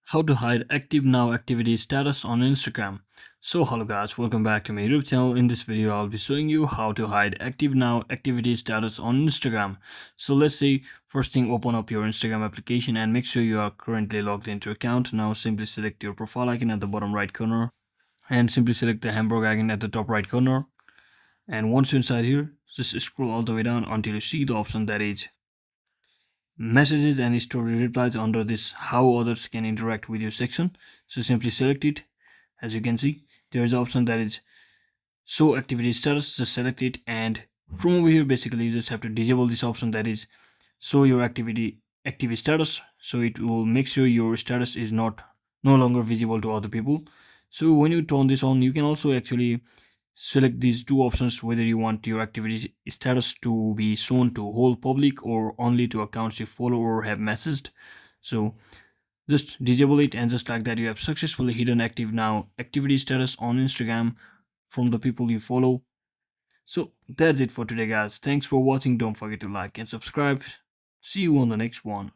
How to hide active now activity status on Instagram. So hello guys, welcome back to my YouTube channel. In this video I'll be showing you how to hide active now activity status on Instagram. So let's say first thing, open up your Instagram application and make sure you are currently logged into your account. Now simply select your profile icon at the bottom right corner and simply select the hamburger icon at the top right corner. And once you're inside here, just scroll all the way down until you see the option that is messages and story replies under this how others can interact with you section. So simply select it. As you can see, there is an option that is show activity status. Just select it, and from over here basically you just have to disable this option that is show your activity status, so it will make sure your status is no longer visible to other people. So when you turn this on, you can also actually select these two options, whether you want your activity status to be shown to whole public or only to accounts you follow or have messaged. So just disable it, and just like that you have successfully hidden active now activity status on Instagram from the people you follow. So that's it for today guys. Thanks for watching. Don't forget to like and subscribe. See you on the next one.